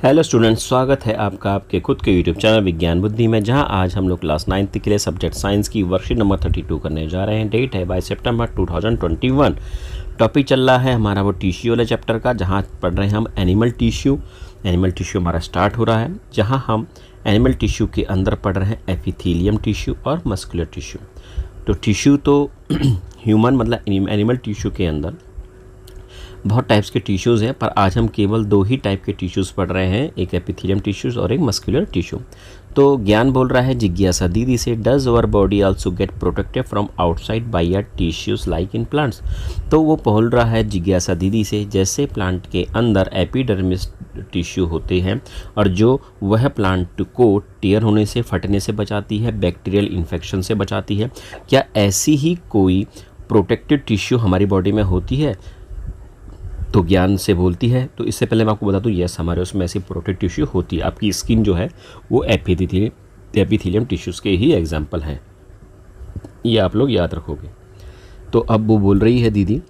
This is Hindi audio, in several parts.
हेलो स्टूडेंट्स, स्वागत है आपका आपके खुद के यूट्यूब चैनल विज्ञान बुद्धि में, जहां आज हम लोग क्लास 9th के लिए सब्जेक्ट साइंस की वर्कशीट नंबर 32 करने जा रहे हैं। डेट है 22 सितंबर 2021। टॉपिक चल रहा है हमारा वो टिश्यू वाले चैप्टर का, जहां पढ़ रहे हैं हम एनिमल टिश्यू। एनिमल टिश्यू हमारा स्टार्ट हो रहा है, जहाँ हम एनिमल टिश्यू के अंदर पढ़ रहे हैं एपिथेलियम टिश्यू और मस्कुलर टिश्यू। तो टिश्यू तो ह्यूमन मतलब एनिमल टिश्यू के अंदर बहुत टाइप्स के टिश्यूज़ हैं, पर आज हम केवल दो ही टाइप के टिश्यूज़ पढ़ रहे हैं, एक एपिथेलियम टिश्यूज़ और एक मस्कुलर टिश्यू। तो ज्ञान बोल रहा है जिज्ञासा दीदी से, does our body also get protected from outside by a tissues like in plants. तो वो बोल रहा है जिज्ञासा दीदी से, जैसे प्लांट के अंदर एपिडर्मिस टिश्यू होते हैं और जो वह प्लांट को टीयर होने से, फटने से बचाती है, बैक्टीरियल इन्फेक्शन से बचाती है, क्या ऐसी ही कोई प्रोटेक्टेड टिश्यू हमारी बॉडी में होती है? तो ज्ञान से बोलती है। तो इससे पहले मैं आपको बता दूं, यस हमारे उसमें ऐसी प्रोटेक्टिव टिश्यू होती है। आपकी स्किन जो है वो एपिथेलियम टिश्यूज़ के ही एग्जाम्पल हैं, ये आप लोग याद रखोगे। तो अब वो बोल रही है दीदी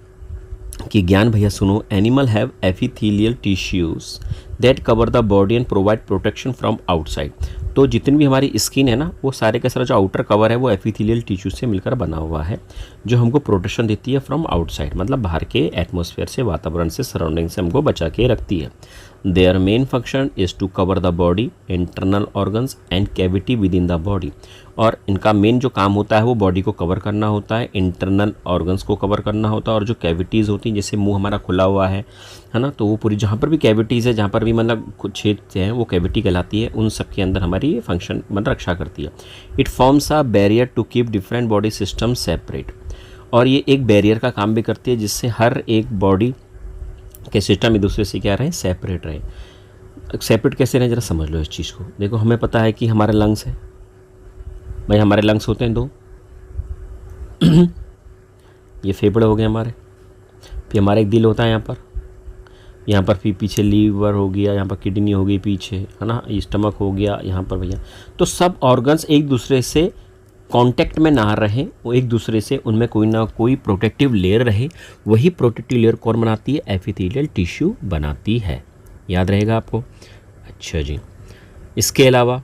कि ज्ञान भैया सुनो, animal have epithelial tissues that cover the body and provide protection from outside. तो जितनी भी हमारी स्किन है ना, वो सारे का सारा जो आउटर कवर है वो एपिथेलियल टिश्यू से मिलकर बना हुआ है, जो हमको प्रोटेक्शन देती है फ्रॉम आउटसाइड, मतलब बाहर के एटमॉस्फेयर से, वातावरण से, सराउंडिंग से हमको बचा के रखती है। Their main function is to cover the body, internal organs and cavity with in the body. और इनका मेन जो काम होता है वो बॉडी को कवर करना होता है, इंटरनल ऑर्गन्स को कवर करना होता है, और जो कैविटीज़ होती हैं, जैसे मुंह हमारा खुला हुआ है ना, तो वो पूरी जहाँ पर भी कैविटीज़ है, जहाँ पर भी मतलब कुछ छेद हैं, वो कैविटी कहलाती है। उन सब के अंदर हमारी ये फंक्शन मतलब रक्षा करती है। It forms a barrier to keep different body system separate. और ये एक बैरियर का काम भी करती है, जिससे हर एक बॉडी के सिस्टम एक दूसरे से क्या रहे, सेपरेट रहे। सेपरेट कैसे रहे जरा समझ लो इस चीज़ को। देखो, हमें पता है कि हमारे लंग्स है भाई, हमारे लंग्स होते हैं दो ये फेफड़े हो गए हमारे, फिर हमारा एक दिल होता है यहाँ पर फिर पीछे लीवर हो गया, यहाँ पर किडनी हो गई पीछे, है ना, स्टमक हो गया यहाँ पर भैया। तो सब ऑर्गन्स एक दूसरे से कांटेक्ट में ना रहे, वो एक दूसरे से उनमें कोई ना कोई प्रोटेक्टिव लेयर रहे। वही प्रोटेक्टिव लेयर कौन बनाती है? एपिथेलियल टिश्यू बनाती है। याद रहेगा आपको? अच्छा जी। इसके अलावा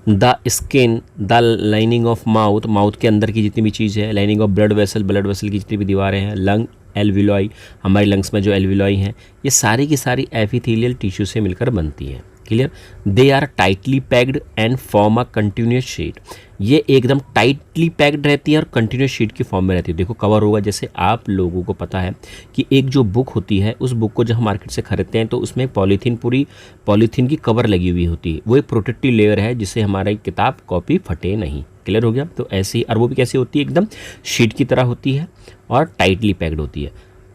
the skin, the lining of mouth, mouth के अंदर की जितनी भी चीज़ है, लाइनिंग ऑफ ब्लड वेसल की जितनी भी दीवारें हैं, लंग, एल्विलॉय, हमारे लंग्स में जो एल्विलॉय हैं, ये सारी की सारी एपिथेलियल टिश्यू से मिलकर बनती है। Clear? They are tightly packed and form a continuous sheet. ये एकदम टाइटली पैक्ड रहती है और कंटिन्यूस शीट की फॉर्म में रहती है। देखो कवर होगा, जैसे आप लोगों को पता है कि एक जो बुक होती है, उस बुक को जब हम मार्केट से खरीदते हैं तो उसमें पूरी पॉलीथीन की कवर लगी हुई होती है। वो एक प्रोटेक्टिव लेयर है, जिससे हमारी किताब कॉपी फटे नहीं। क्लियर हो गया? तो ऐसे ही, और वो भी कैसे होती है? एकदम शीट की तरह होती है और टाइटली पैक्ड होती है।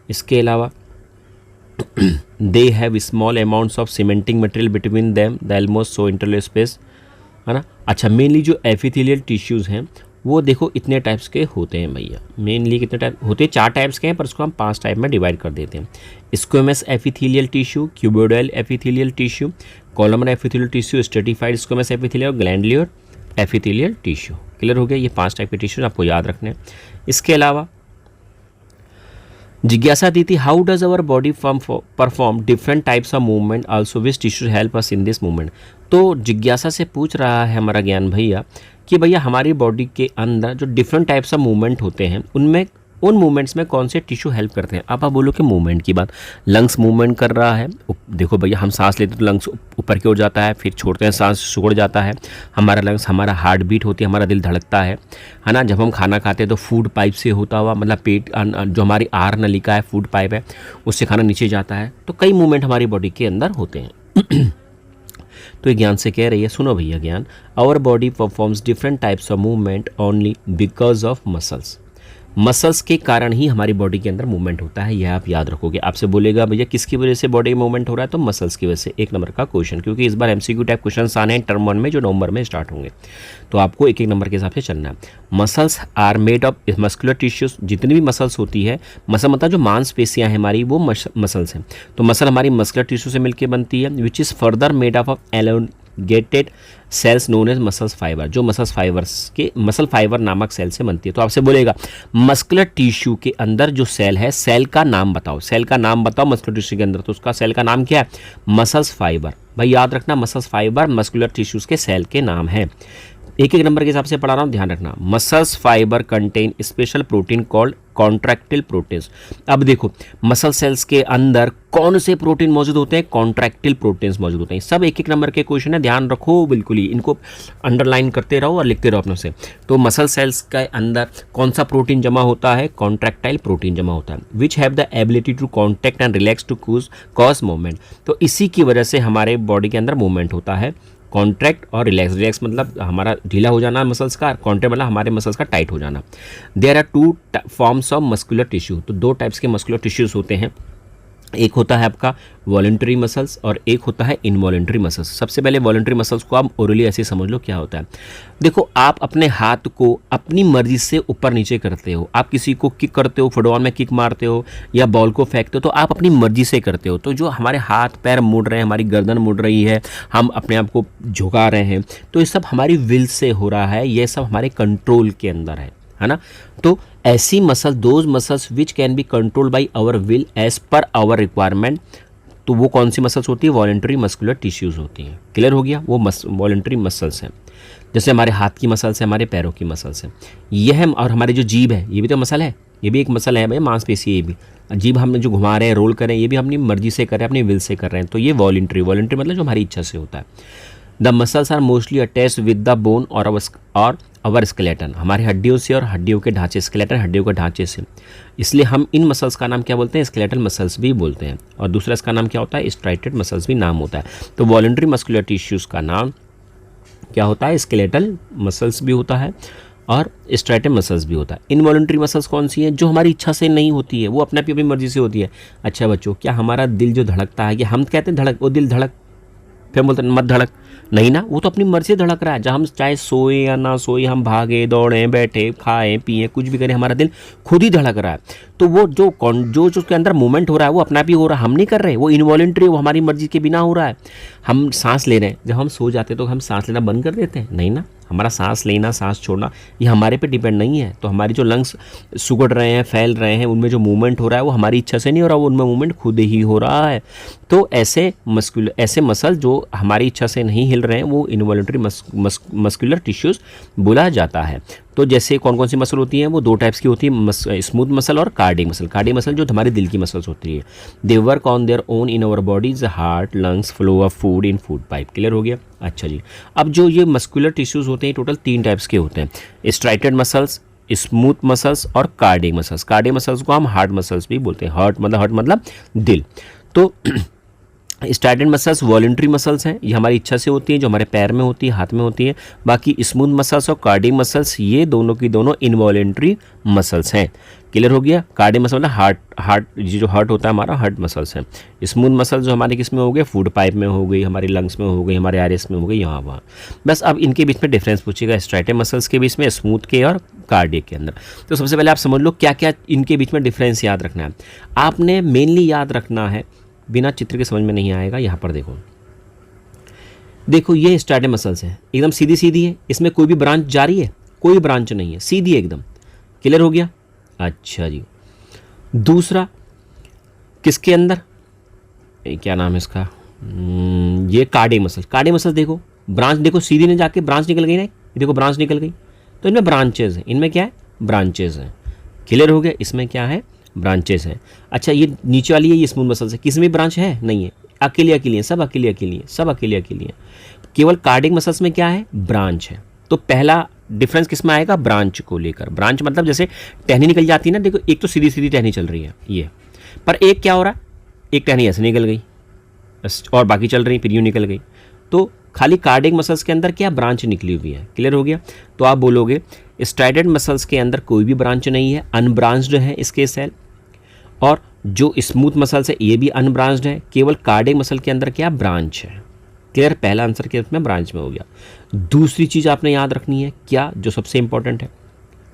इसके अलावा they have small amounts of cementing material between them the almost so interlace space, है ना। अच्छा, मेनली जो एपिथेलियल टिश्यूज़ हैं वो देखो इतने टाइप्स के होते हैं भैया। मेनली कितने टाइप होते हैं? 4 टाइप्स के हैं, पर उसको हम 5 टाइप में डिवाइड कर देते हैं। Squamous epithelial tissue, cuboidal epithelial tissue, columnar epithelial tissue, stratified squamous epithelial और ग्लैंडुलर एपिथेलियल टिश्यू। क्लियर हो गया? ये 5 टाइप के टिश्यूज आपको याद रखने हैं। इसके अलावा जिज्ञासा दी थी, how does our body perform different types of movement, also which tissue help us in this movement. तो जिज्ञासा से पूछ रहा है हमारा ज्ञान भैया कि भैया हमारी बॉडी के अंदर जो डिफरेंट टाइप्स ऑफ मूवमेंट होते हैं, उनमें उन मूवमेंट्स में कौन से टिश्यू हेल्प करते हैं। अब आप बोलो कि मूवमेंट की बात, लंग्स मूवमेंट कर रहा है। देखो भैया, हम सांस लेते तो लंग्स ऊपर की ओर जाता है, फिर छोड़ते हैं सांस सिकुड़ जाता है हमारा लंग्स, हमारा हार्ट बीट होती है, हमारा दिल धड़कता है ना। जब हम खाना खाते हैं तो फूड पाइप से होता हुआ, मतलब पेट जो हमारी आहार नलिका है, फूड पाइप है, उससे खाना नीचे जाता है। तो कई मूवमेंट हमारी बॉडी के अंदर होते हैं। तो ये ज्ञान से कह रही है, सुनो भैया ज्ञान, our body performs different types of movement only because of muscles. Muscles के कारण ही हमारी बॉडी के अंदर मूवमेंट होता है, यह आप याद रखोगे। आपसे बोलेगा भैया किसकी वजह से बॉडी मूवमेंट हो रहा है, तो मसल्स की वजह से। 1 नंबर का क्वेश्चन, क्योंकि इस बार एमसीक्यू टाइप क्वेश्चन आने हैं टर्म 1 में, जो नवंबर में स्टार्ट होंगे। तो आपको 1-1 नंबर के हिसाब से चलना है। Muscles are made of muscular tissues. जितनी भी मसल्स होती है, मसल मतलब जो मांसपेशियां हैं हमारी, वो मसल्स हैं। तो मसल हमारी मस्कुलर टिश्यू से मिलकर बनती है, which is further made of elongated cells known as muscles fibre, जो मसल फाइबर नामक सेल से बनती है। तो आपसे बोलेगा मस्कुलर टिश्यू के अंदर जो सेल है, सेल का नाम बताओ, सेल का नाम बताओ मस्कुलर टिश्यू के अंदर, तो उसका सेल का नाम क्या है? Muscles fibre. भाई याद रखना, मसल्स फाइबर मस्कुलर टिश्यूज के सेल के नाम है। एक एक नंबर के हिसाब से पढ़ा रहा हूँ, ध्यान रखना। Muscles fibre contain special protein called contractile proteins. अब देखो मसल सेल्स के अंदर कौन से प्रोटीन मौजूद होते हैं? कॉन्ट्रैक्टिल प्रोटीन्स मौजूद होते हैं। सब एक एक नंबर के क्वेश्चन है, ध्यान रखो बिल्कुल ही, इनको अंडरलाइन करते रहो और लिखते रहो अपने से। तो मसल सेल्स के अंदर कौन सा प्रोटीन जमा होता है? कॉन्ट्रैक्टाइल प्रोटीन जमा होता है, which have the ability to contact and relax to cause movement. तो इसी की वजह से हमारे बॉडी के अंदर मूवमेंट होता है। कॉन्ट्रैक्ट और रिलैक्स, रिलैक्स मतलब हमारा ढीला हो जाना मसल्स का, कॉन्ट्रैक्ट मतलब हमारे मसल्स का टाइट हो जाना। There are two forms of muscular tissue, तो दो टाइप्स के मस्कुलर टिश्यूज होते हैं, एक होता है आपका वॉलंटरी मसल्स और एक होता है इनवॉलंटरी मसल्स। सबसे पहले वॉलंटरी मसल्स को आप ओरली ऐसे समझ लो क्या होता है। देखो आप अपने हाथ को अपनी मर्जी से ऊपर नीचे करते हो, आप किसी को किक करते हो, फुटबॉल में किक मारते हो या बॉल को फेंकते हो, तो आप अपनी मर्जी से करते हो। तो जो हमारे हाथ पैर मुड़ रहे हैं, हमारी गर्दन मुड़ रही है, हम अपने आप को झुका रहे हैं, तो ये सब हमारी विल से हो रहा है, ये सब हमारे कंट्रोल के अंदर है ना। तो ऐसी muscle, those muscles which can be controlled by our will as per our requirement, तो वो कौन सी मसल्स होती है? वॉलंटरी मस्कुलर टिश्यूज होती हैं। क्लियर हो गया? वो वॉलंटरी मसल्स हैं, जैसे हमारे हाथ की मसल्स है, हमारे पैरों की मसल्स है, यह है। और हमारी जो जीभ है, ये भी तो मसल है, ये भी एक मसल है भाई, मांसपेशी है ये भी। जीभ हम जो घुमा रहे हैं, रोल कर रहे हैं, ये भी अपनी मर्जी से कर रहे हैं, अपनी विल से कर रहे हैं, तो ये वॉलंटरी मतलब जो हमारी इच्छा से होता है। The muscles are mostly attached with the bone और अवर स्केलेटन, हमारी हड्डियों से और हड्डियों के ढांचे, स्केलेटन हड्डियों के ढांचे से, इसलिए हम इन मसल्स का नाम क्या बोलते हैं? स्केलेटल मसल्स भी बोलते हैं। और दूसरा इसका नाम क्या होता है? स्ट्राइटेड मसल्स भी नाम होता है। तो वॉलंटरी मस्कुलर टिश्यूज़ का नाम क्या होता है? स्केलेटल मसल्स भी होता है और स्ट्राइटेड मसल्स भी होता है। इनवॉलंटरी मसल्स कौन सी हैं? जो हमारी इच्छा से नहीं होती है, वो अपने आप अपनी मर्जी से होती है। अच्छा बच्चों, क्या हमारा दिल जो धड़कता है, कि हम कहते हैं धड़क, वो दिल धड़क, फिर बोलते हैं मत धड़क, नहीं ना, वो तो अपनी मर्जी से धड़क रहा है। जब हम चाहे सोए या ना सोए, हम भागे दौड़ें बैठे खाएं पिए कुछ भी करें, हमारा दिल खुद ही धड़क रहा है। तो वो जो उसके अंदर मूवमेंट हो रहा है वो अपना भी हो रहा है, हम नहीं कर रहे, वो इनवॉलंटरी, वो हमारी मर्जी के बिना हो रहा है। हम सांस ले रहे हैं, जब हम सो जाते हैं तो हम सांस लेना बंद कर देते हैं, नहीं ना, हमारा सांस लेना सांस छोड़ना ये हमारे पे डिपेंड नहीं है। तो हमारी जो लंग्स सुगड़ रहे हैं, फैल रहे हैं, उनमें जो मूवमेंट हो रहा है वो हमारी इच्छा से नहीं हो रहा, वो उनमें मूवमेंट खुद ही हो रहा है। तो ऐसे मसल जो हमारी इच्छा से नहीं हिल रहे हैं वो इनवॉलंटरी मस्कुलर टिश्यूज बोला जाता है। तो जैसे कौन कौन सी मसल होती हैं? वो दो टाइप्स की होती है, स्मूथ मसल और कार्डियक मसल। कार्डियक मसल जो हमारे दिल की मसल्स होती है, they work on their own in our bodies, heart, lungs, flow of food in food pipe. Clear हो गया? अच्छा जी, अब जो ये मस्कुलर टिश्यूज होते हैं टोटल 3 टाइप्स के होते हैं, स्ट्राइटेड मसल्स, स्मूथ मसल्स और कार्डियक मसल्स। कार्डियक मसल्स को हम हार्ट मसल्स भी बोलते हैं। हार्ट मतलब दिल। तो स्ट्राइटेड मसल्स वॉलंटरी मसल्स हैं, ये हमारी इच्छा से होती है, जो हमारे पैर में होती है, हाथ में होती है। बाकी स्मूथ मसल्स और कार्डियक मसल्स ये दोनों की दोनों इनवॉलंटरी मसल्स हैं। क्लियर हो गया? कार्डियक मसल मतलब हार्ट जो हार्ट होता है हमारा, हार्ट मसल्स हैं। स्मूथ मसल्स जो हमारे किस में हो गए? फूड पाइप में हो गई, हमारी लंग्स में हो गई, हमारे आईरिस में हो गई, यहाँ वहाँ। बस अब इनके बीच में डिफरेंस पूछेगा, स्ट्राइटेड मसल्स के बीच में, स्मूथ के और कार्डियक के अंदर। तो सबसे पहले आप समझ लो क्या क्या इनके बीच में डिफरेंस याद रखना है। आपने मेनली याद रखना है, बिना चित्र के समझ में नहीं आएगा। यहाँ पर देखो ये स्ट्राइटेड मसल्स है, एकदम सीधी सीधी है, इसमें कोई भी ब्रांच जारी है? कोई ब्रांच नहीं है, सीधी है एकदम। क्लियर हो गया? अच्छा जी, दूसरा किसके अंदर, क्या नाम है इसका, ये कार्डियक मसल्स। कार्डियक मसल्स देखो, ब्रांच देखो सीधी ने जाके ब्रांच निकल गई ना, ये देखो ब्रांच निकल गई, तो इनमें ब्रांचेज हैं, इनमें क्या है? ब्रांचेज हैं। क्लियर हो गया? इसमें क्या है? ब्रांचेस हैं। अच्छा ये नीचे वाली है, ये स्मूथ मसल्स है, किसमें ब्रांच है? नहीं है, अकेली है, सब अकेली है। केवल कार्डियक मसल्स में क्या है? ब्रांच है। तो पहला डिफरेंस किस में आएगा? ब्रांच को लेकर। ब्रांच मतलब जैसे टहनी निकल जाती है ना, देखो एक तो सीधी सीधी टहनी चल रही है ये, पर एक क्या हो रहा है? एक टहनी ऐसे निकल गई और बाकी चल रही, फिर यूँ निकल गई। तो खाली कार्डियक मसल्स के अंदर क्या? ब्रांच निकली हुई है। क्लियर हो गया? तो आप बोलोगे स्ट्राइटेड मसल्स के अंदर कोई भी ब्रांच नहीं है, अनब्रांच्ड है इसके सेल। और जो स्मूथ मसल्स है ये भी अनब्रांच्ड है, केवल कार्डियक मसल के अंदर क्या? ब्रांच है। क्लियर? पहला आंसर के उसमें ब्रांच में हो गया। दूसरी चीज़ आपने याद रखनी है, क्या? जो सबसे इंपॉर्टेंट है,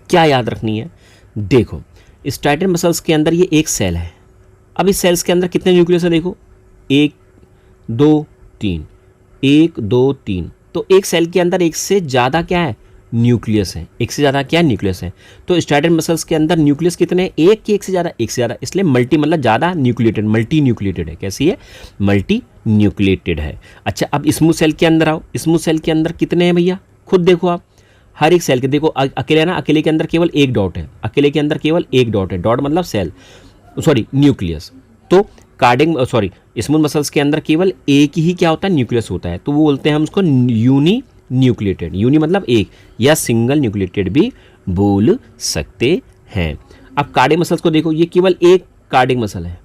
क्या याद रखनी है? देखो स्ट्राइटेड मसल्स के अंदर ये एक सेल है। अब इस सेल्स के अंदर कितने न्यूक्लियस है? देखो 1 2 3, 1 2 3, तो एक सेल के अंदर एक से ज़्यादा क्या है, न्यूक्लियस है, एक से ज़्यादा क्या है, न्यूक्लियस है। तो स्ट्राइडेड मसल्स के अंदर न्यूक्लियस कितने हैं, एक की एक से ज़्यादा, एक से ज़्यादा, इसलिए मल्टी मतलब ज़्यादा न्यूक्लिएटेड, मल्टी न्यूक्लिएटेड है। कैसी है, मल्टी न्यूक्लिएटेड है। अच्छा अब स्मूथ सेल के अंदर आओ, स्मूथ सेल के अंदर कितने हैं भैया, खुद देखो आप, हर एक सेल के देखो, अकेले ना, अकेले के अंदर केवल एक डॉट है, अकेले के अंदर केवल एक डॉट है, डॉट मतलब सेल, सॉरी न्यूक्लियस। तो कार्डिंग सॉरी स्मूथ मसल्स के अंदर केवल एक ही क्या होता है, न्यूक्लियस होता है, तो वो बोलते हैं हम उसको यूनी न्यूक्लिएटेड, यूनी मतलब एक, या सिंगल न्यूक्लिएटेड भी बोल सकते हैं। अब कार्डिक मसल्स को देखो, ये केवल एक कार्डिक मसल है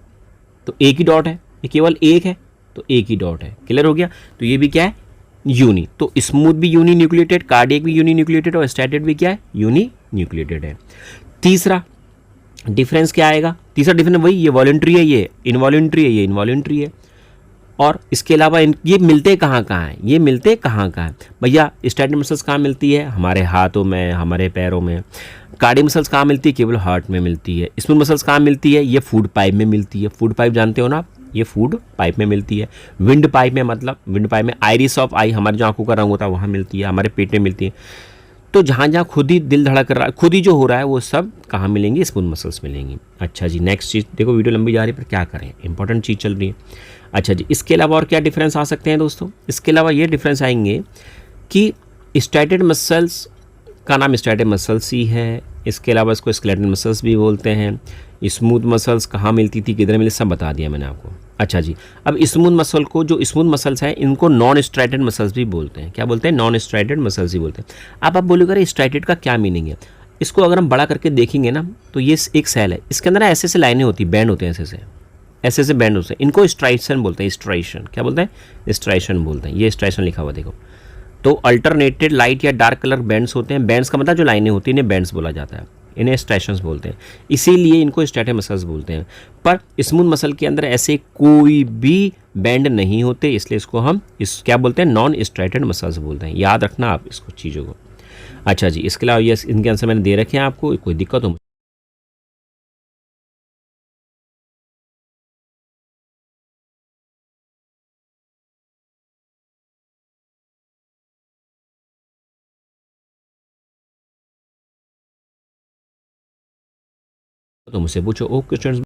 तो एक ही डॉट है, ये केवल एक है तो एक ही डॉट है। क्लियर हो गया, तो ये भी क्या है, यूनी। तो स्मूथ भी यूनी न्यूक्लिएटेड, कार्डियक भी यूनी न्यूक्लिएटेड और स्टैटिड भी क्या है, यूनी न्यूक्लिएटेड है। तीसरा डिफरेंस क्या आएगा, तीसरा डिफरेंस वही, ये वॉलंटरी है, ये इनवॉलंटरी है, ये इनवॉलंटरी है। और इसके अलावा ये मिलते कहाँ कहाँ हैं, ये मिलते कहाँ कहाँ हैं भैया, स्टैटिक मसल्स कहाँ मिलती है, हमारे हाथों में, हमारे पैरों में। कार्डियक मसल्स कहाँ मिलती है, केवल हार्ट में मिलती है। स्मूथ मसल्स कहाँ मिलती है, ये फूड पाइप में मिलती है। फूड पाइप जानते हो ना आप, ये फूड पाइप में मिलती है। विंड पाइप में, मतलब विंड पाइप में आइरिस ऑफ आई, हमारे जो आंखों का रंग होता है वहाँ मिलती है, हमारे पेट में मिलती है। तो जहाँ जहाँ खुद ही दिल धड़क रहा है, खुद ही जो हो रहा है, वो सब कहाँ मिलेंगे, स्मूथ मसल्स मिलेंगी। अच्छा जी, नेक्स्ट चीज़ देखो, वीडियो लंबी जा रही है पर क्या करें, इंपॉर्टेंट चीज़ चल रही है। अच्छा जी, इसके अलावा और क्या डिफरेंस आ सकते हैं दोस्तों, इसके अलावा ये डिफरेंस आएंगे कि स्ट्राइटेड मसल्स का नाम स्ट्राइटेड मसल्स ही है, इसके अलावा इसको स्केलेटल मसल्स भी बोलते हैं। स्मूथ मसल्स कहाँ मिलती थी, किधर मिली, सब बता दिया मैंने आपको। अच्छा जी, अब स्मूथ मसल को, जो स्मूथ मसल्स हैं इनको नॉन स्ट्राइटेड मसल्स भी बोलते हैं। क्या बोलते हैं, नॉन स्ट्राइटेड मसल्स ही बोलते हैं। अब आप बोलोगे स्ट्राइटेड का क्या मीनिंग है, इसको अगर हम बड़ा करके देखेंगे ना, तो ये एक सेल है, इसके अंदर ऐसे ऐसे लाइनें होती, बैंड होते हैं, ऐसे ऐसे बैंड होते हैं, इनको स्ट्राइशन बोलते हैं। स्ट्राइशन क्या बोलते हैं, स्ट्राइशन बोलते हैं। ये स्ट्राइशन लिखा हुआ देखो। तो अल्टरनेटेड लाइट या डार्क कलर बैंड्स होते हैं, बैंड्स का मतलब जो लाइनें होती हैं इन्हें बैंड्स बोला जाता है, इन्हें स्ट्राइशंस बोलते हैं, इसीलिए इनको स्ट्रैटेड मसल्स बोलते हैं। पर स्मूथ मसल के अंदर ऐसे कोई भी बैंड नहीं होते, इसलिए इसको हम क्या बोलते हैं, नॉन स्ट्रैटेड मसल्स बोलते हैं। याद रखना आप इसको चीज़ों को। अच्छा जी, इसके अलावा ये इनके आंसर मैंने दे रखे हैं आपको, कोई दिक्कत हो तो मुझसे पूछो। Okay students.